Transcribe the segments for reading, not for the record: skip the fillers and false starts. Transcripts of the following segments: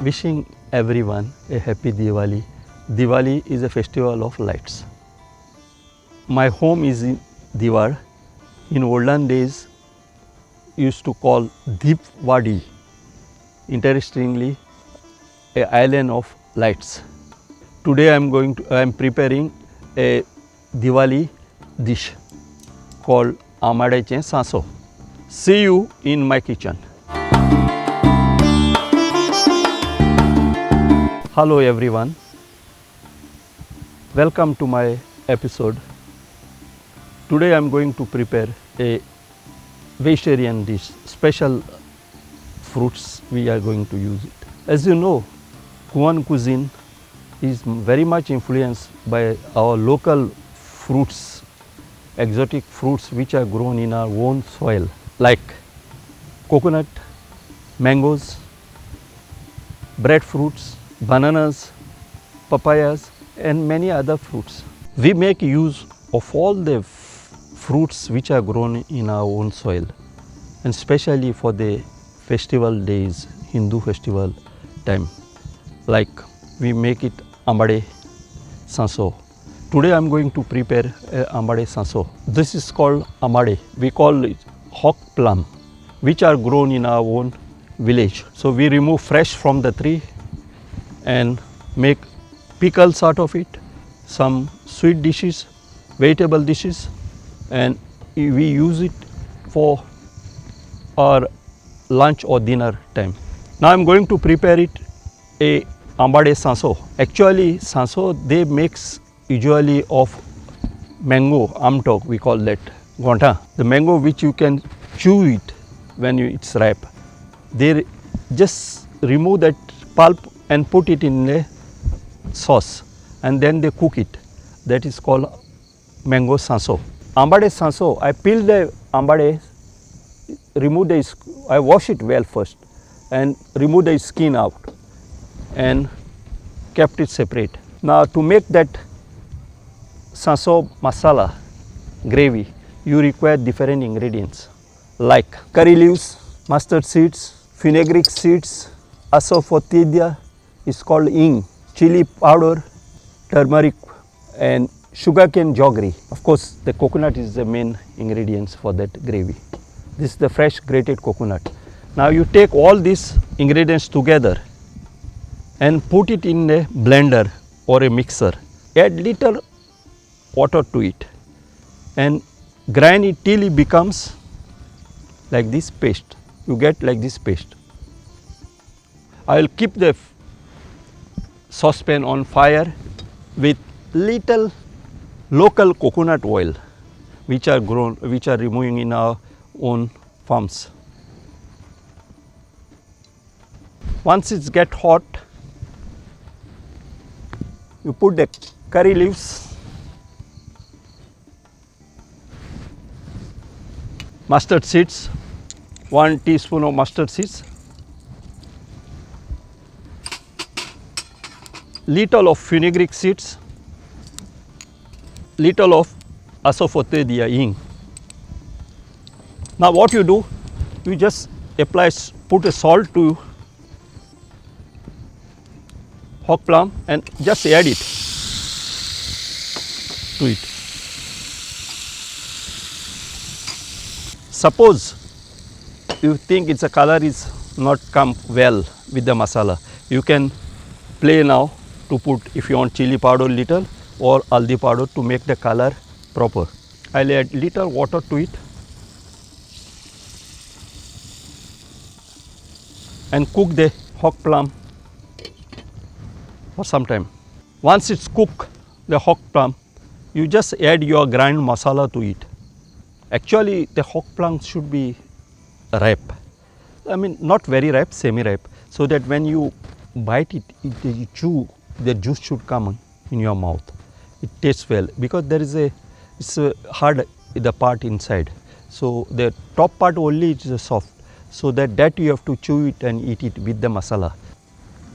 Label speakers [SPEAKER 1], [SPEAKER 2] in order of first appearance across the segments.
[SPEAKER 1] Wishing everyone a happy Diwali. Diwali is a festival of lights. My home is in Diwar. In olden days, used to call Deepwadi. Interestingly, a island of lights. Today I am preparing a Diwali dish called Amade Chen Sanso. See you in my kitchen. Hello everyone. Welcome to my episode. Today I am going to prepare a vegetarian dish, special fruits we are going to use it. As you know, Goan cuisine is very much influenced by our local fruits, exotic fruits which are grown in our own soil like coconut, mangoes, breadfruits, bananas, papayas and many other fruits. We make use of all the fruits which are grown in our own soil, and especially for the festival days, Hindu festival time, like we make it Amade Sanso. Today I am going to prepare Amade Sanso. This is called Amade. We call it hawk plum, which are grown in our own village. So we remove fresh from the tree and make pickles out of it, some sweet dishes, vegetable dishes, and we use it for our lunch or dinner time. Now I am going to prepare it a Amade Sanso. Actually Sanso they makes usually of mango, amtok we call that, gonta. The mango which you can chew it when it's ripe. They just remove that pulp and put it in a sauce and then they cook it. That is called mango sanso. Ambade sanso, I peel the ambade, remove I wash it well first and remove the skin out and kept it separate. Now to make that sanso masala gravy, you require different ingredients like curry leaves, mustard seeds, fenugreek seeds, asafoetida is called ing, chili powder, turmeric and sugarcane jaggery. Of course, the coconut is the main ingredients for that gravy. This is the fresh grated coconut. Now you take all these ingredients together and put it in a blender or a mixer. Add little water to it and grind it till it becomes like this paste. You get like this paste. I will keep the saucepan on fire with little local coconut oil which are removing in our own farms. Once it gets hot, you put the curry leaves, mustard seeds, 1 teaspoon of mustard seeds, little of fenugreek seeds, little of asafoetida ing. Now what you do, you just put a salt to hawk plum and just add it to it. Suppose you think its color is not come well with the masala, you can play now to put, if you want chili powder little or haldi powder to make the color proper. I will add little water to it and cook the hawk plum for some time. Once it's cooked, the hawk plum, you just add your grind masala to it. Actually the hawk plum should be ripe. I mean not very ripe, semi-ripe, so that when you bite it, you chew, the juice should come in your mouth. It tastes well because there is it's hard the part inside. So the top part only is soft. So that you have to chew it and eat it with the masala.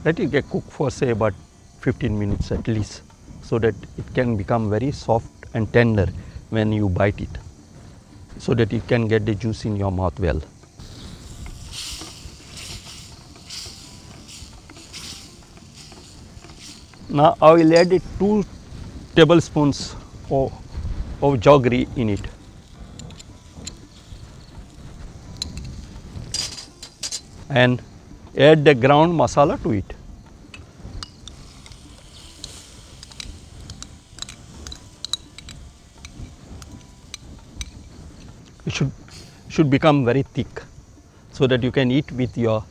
[SPEAKER 1] Let it get cooked for say about 15 minutes at least, so that it can become very soft and tender when you bite it, so that you can get the juice in your mouth well. Now I will add 2 tablespoons of jaggery in it. And add the ground masala to it. It should become very thick so that you can eat with your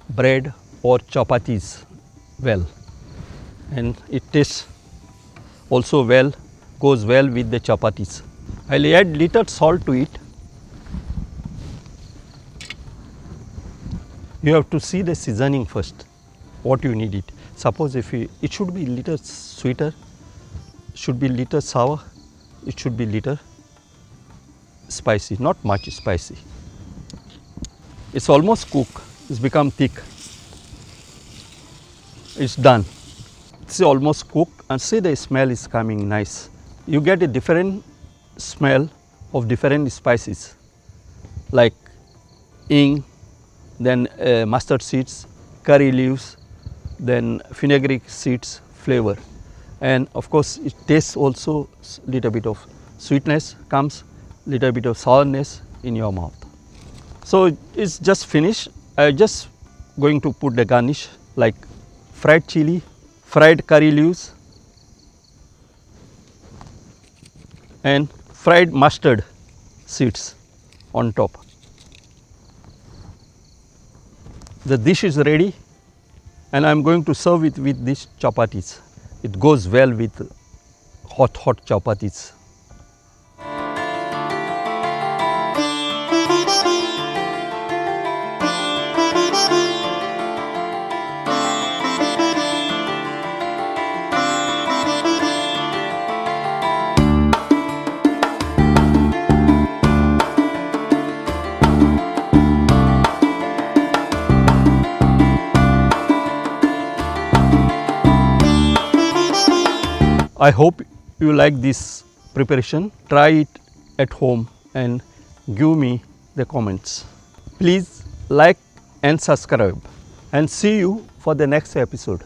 [SPEAKER 1] bread or chapatis well, and it tastes also well, goes well with the chapatis. I will add little salt to it. You have to see the seasoning first, what you need it. Suppose if it should be little sweeter, should be little sour, it should be little spicy, not much spicy. It's almost cooked, it's become thick. It's done. It's almost cooked, and see the smell is coming nice. You get a different smell of different spices like hing, then mustard seeds, curry leaves, then fenugreek seeds flavor, and of course it tastes also little bit of sweetness comes, little bit of sourness in your mouth. So it's just finished. I just going to put the garnish like fried chili, fried curry leaves, and fried mustard seeds on top. The dish is ready, and I am going to serve it with these chapatis. It goes well with hot chapatis. I hope you like this preparation. Try it at home and give me the comments. Please like and subscribe, and see you for the next episode.